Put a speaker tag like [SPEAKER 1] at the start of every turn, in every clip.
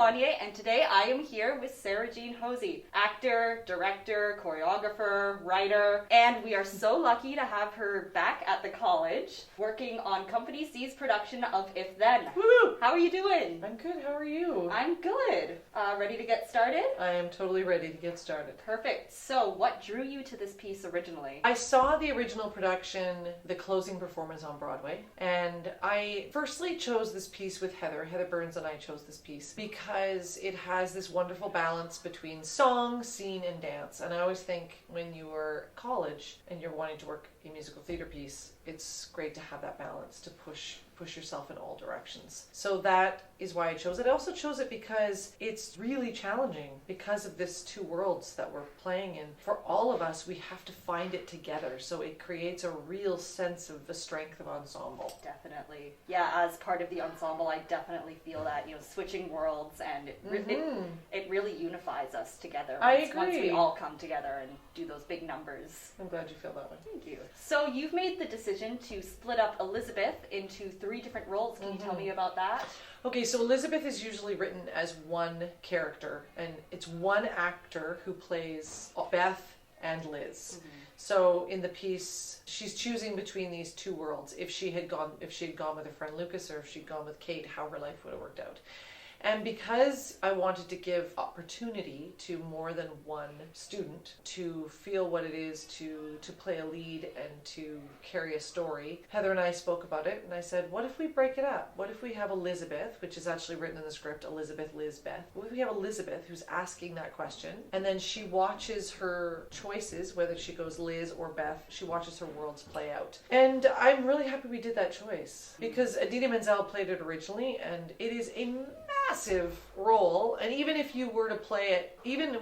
[SPEAKER 1] Launier, and today I am here with Sara-Jeanne Hosie, actor, director, choreographer, writer, and we are so lucky to have her back at the college working on Company C's production of If Then.
[SPEAKER 2] Woo!
[SPEAKER 1] How are you doing?
[SPEAKER 2] I'm good. How are you?
[SPEAKER 1] I'm good. Ready to get started?
[SPEAKER 2] I am totally ready to get started.
[SPEAKER 1] Perfect. So, what drew you to this piece originally?
[SPEAKER 2] I saw the original production, the closing performance on Broadway, and I firstly chose this piece with Heather Burns, and I chose this piece because it has this wonderful balance between song, scene, and dance. And I always think when you are at college and you're wanting to work a musical theater piece, it's great to have that balance to push yourself in all directions. So that is why I chose it. I also chose it because it's really challenging because of this two worlds that we're playing in. For all of us, we have to find it together. So it creates a real sense of the strength of ensemble.
[SPEAKER 1] Definitely. Yeah, as part of the ensemble, I definitely feel that, switching worlds, and it really unifies us together.
[SPEAKER 2] I agree.
[SPEAKER 1] Once we all come together and do those big numbers.
[SPEAKER 2] I'm glad you feel that way.
[SPEAKER 1] Thank you. So you've made the decision to split up Elizabeth into 3 different roles. Can you tell me about that?
[SPEAKER 2] Okay, so Elizabeth is usually written as one character, and it's one actor who plays Beth and Liz. So in the piece, she's choosing between these two worlds. If she had gone with her friend Lucas, or if she'd gone with Kate, how her life would have worked out. And because I wanted to give opportunity to more than one student to feel what it is to play a lead and to carry a story, Heather and I spoke about it, and I said, what if we break it up? What if we have Elizabeth, which is actually written in the script, Elizabeth, Liz, Beth. What if we have Elizabeth who's asking that question, and then she watches her choices, whether she goes Liz or Beth, she watches her worlds play out. And I'm really happy we did that choice, because Idina Menzel played it originally, and it is a massive role, and even if you were to play it, even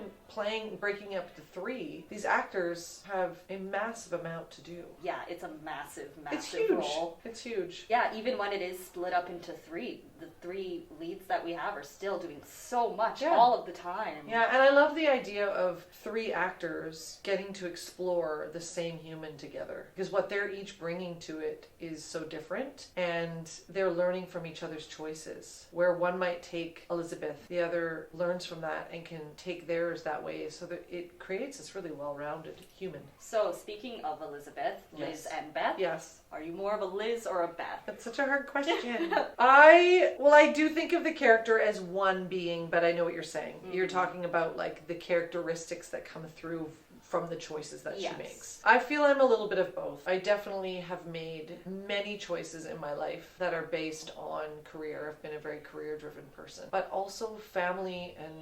[SPEAKER 2] breaking up to 3, these actors have a massive amount to do.
[SPEAKER 1] Yeah, it's a massive
[SPEAKER 2] It's huge.
[SPEAKER 1] role.
[SPEAKER 2] It's huge.
[SPEAKER 1] Yeah, even when it is split up into 3, the 3 leads that we have are still doing so much all of the time.
[SPEAKER 2] Yeah, and I love the idea of 3 actors getting to explore the same human together, because what they're each bringing to it is so different, and they're learning from each other's choices. Where one might take Elizabeth, the other learns from that and can take theirs that way, so that it creates this really well-rounded human.
[SPEAKER 1] So, speaking of Elizabeth, Liz and Beth,
[SPEAKER 2] Yes.
[SPEAKER 1] are you more of a Liz or a Beth?
[SPEAKER 2] That's such a hard question. I do think of the character as one being, but I know what you're saying. You're talking about like the characteristics that come through from the choices that she makes. I feel I'm a little bit of both. I definitely have made many choices in my life that are based on career. I've been a very career-driven person. But also family and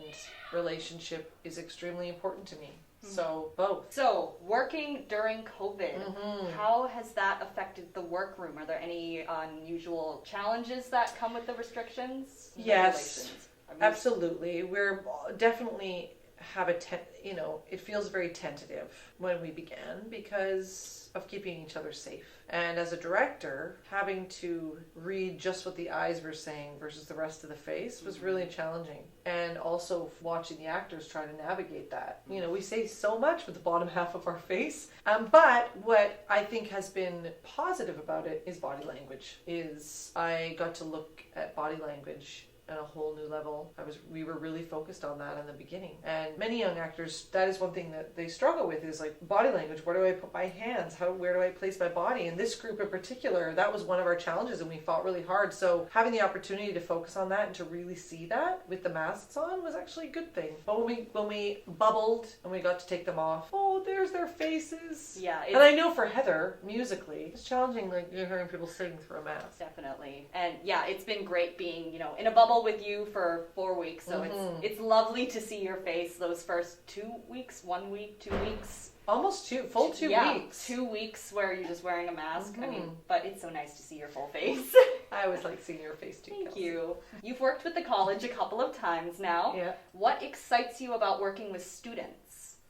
[SPEAKER 2] relationship is extremely important to me. So, both.
[SPEAKER 1] So, working during COVID, how has that affected the workroom? Are there any unusual challenges that come with the restrictions?
[SPEAKER 2] Yes, absolutely. We're definitely have it feels very tentative when we began because of keeping each other safe. And as a director, having to read just what the eyes were saying versus the rest of the face was really challenging. And also watching the actors try to navigate that. We say so much with the bottom half of our face. But what I think has been positive about it is body language. I got to look at body language at a whole new level. We were really focused on that in the beginning. And many young actors, that is one thing that they struggle with, is like body language. Where do I put my hands? Where do I place my body? And this group in particular, that was one of our challenges, and we fought really hard. So having the opportunity to focus on that and to really see that with the masks on was actually a good thing. But when we bubbled and we got to take them off, there's their faces.
[SPEAKER 1] Yeah.
[SPEAKER 2] And I know for Heather, musically, it's challenging, like you're hearing people sing through a mask.
[SPEAKER 1] Definitely. And yeah, it's been great being, in a bubble with you for 4 weeks, so it's lovely to see your face those first 2 weeks, 1 week, 2 weeks.
[SPEAKER 2] Almost 2 weeks.
[SPEAKER 1] 2 weeks where you're just wearing a mask. But it's so nice to see your full face.
[SPEAKER 2] I always like seeing your face too.
[SPEAKER 1] Thank you. You've worked with the college a couple of times now.
[SPEAKER 2] Yeah.
[SPEAKER 1] What excites you about working with students?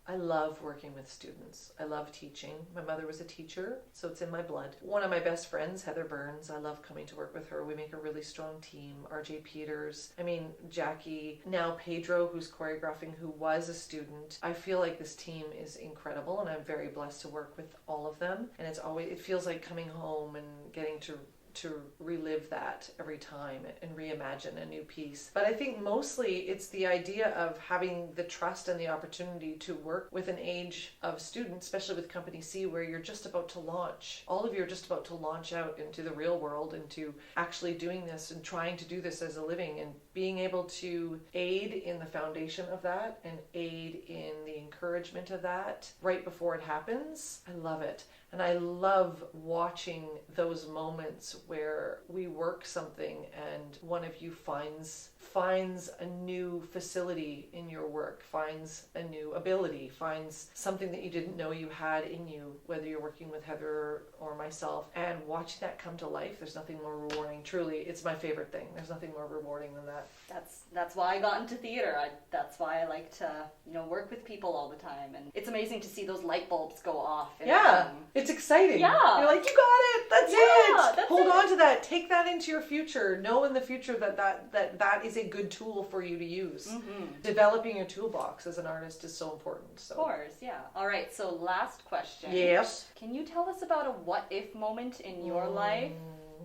[SPEAKER 2] I love working with students. I love teaching. My mother was a teacher, so it's in my blood. One of my best friends, Heather Burns, I love coming to work with her. We make a really strong team. RJ Peters, Jackie, now Pedro, who's choreographing, who was a student. I feel like this team is incredible, and I'm very blessed to work with all of them. And it feels like coming home and getting to to relive that every time and reimagine a new piece. But I think mostly it's the idea of having the trust and the opportunity to work with an age of students, especially with Company C, where you're just about to launch. All of you are just about to launch out into the real world, into actually doing this and trying to do this as a living, and being able to aid in the foundation of that and aid in the encouragement of that right before it happens. I love it. And I love watching those moments where we work something and one of you finds a new facility in your work, finds a new ability, finds something that you didn't know you had in you, whether you're working with Heather or myself, and watching that come to life. There's nothing more rewarding. Truly, it's my favorite thing. There's nothing more rewarding than that.
[SPEAKER 1] That's why I got into theater. That's why I like to, work with people all the time. And it's amazing to see those light bulbs go off.
[SPEAKER 2] It's exciting.
[SPEAKER 1] Yeah.
[SPEAKER 2] You're like, you got it. That's it.
[SPEAKER 1] That's
[SPEAKER 2] Hold
[SPEAKER 1] it.
[SPEAKER 2] on to that. Take that into your future. Know in the future that is a good tool for you to use.
[SPEAKER 1] Mm-hmm.
[SPEAKER 2] Developing your toolbox as an artist is so important. So.
[SPEAKER 1] Of course, yeah. All right, so last question.
[SPEAKER 2] Yes.
[SPEAKER 1] Can you tell us about a what-if moment in your life?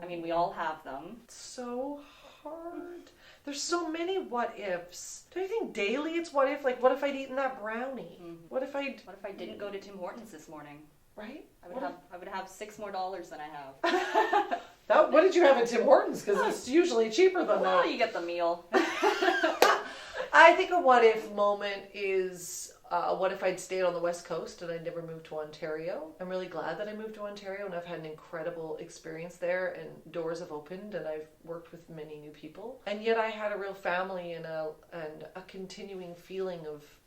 [SPEAKER 1] I mean, we all have them.
[SPEAKER 2] So hard. There's so many what ifs. Do you think daily it's what if? Like, what if I'd eaten that brownie?
[SPEAKER 1] Mm-hmm.
[SPEAKER 2] What if I
[SPEAKER 1] didn't go to Tim Hortons this morning?
[SPEAKER 2] Right?
[SPEAKER 1] I would have $6 more than I have.
[SPEAKER 2] What did you have at Tim Hortons? Because it's usually cheaper than
[SPEAKER 1] Well,
[SPEAKER 2] that.
[SPEAKER 1] you get the meal.
[SPEAKER 2] I think a what if moment is what if I'd stayed on the West Coast and I'd never moved to Ontario. I'm really glad that I moved to Ontario, and I've had an incredible experience there, and doors have opened, and I've worked with many new people. And yet I had a real family and a continuing feeling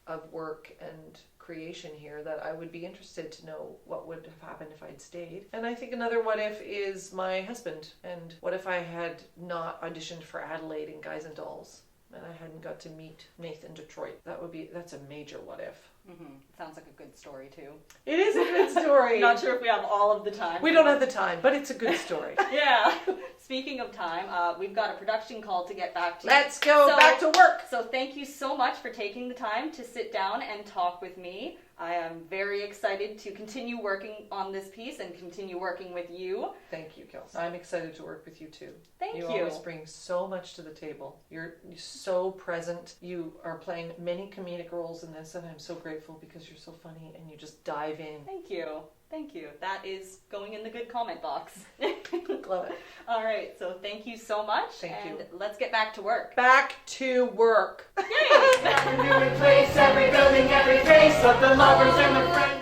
[SPEAKER 2] of work and creation here that I would be interested to know what would have happened if I'd stayed. And I think another what if is my husband, and what if I had not auditioned for Adelaide in Guys and Dolls and I hadn't got to meet Nathan Detroit. That's a major what if.
[SPEAKER 1] Mm-hmm. Sounds like a good story too.
[SPEAKER 2] It is a good story.
[SPEAKER 1] Not sure if we have all of the time.
[SPEAKER 2] We don't have the time, but it's a good story.
[SPEAKER 1] Yeah. Speaking of time, we've got a production call to get back to.
[SPEAKER 2] Let's go back to work.
[SPEAKER 1] So thank you so much for taking the time to sit down and talk with me. I am very excited to continue working on this piece and continue working with you.
[SPEAKER 2] Thank you, Kelsey. I'm excited to work with you too.
[SPEAKER 1] Thank you.
[SPEAKER 2] You always bring so much to the table. You're so present. You are playing many comedic roles in this, and I'm so grateful because you're so funny and you just dive in.
[SPEAKER 1] Thank you. Thank you. That is going in the good comment box.
[SPEAKER 2] Love it.
[SPEAKER 1] All right, so thank you so much.
[SPEAKER 2] Thank you.
[SPEAKER 1] Let's get back to work.
[SPEAKER 2] Back to work.
[SPEAKER 1] Yay!
[SPEAKER 3] Every new place, every building, every face of the lovers and the friends.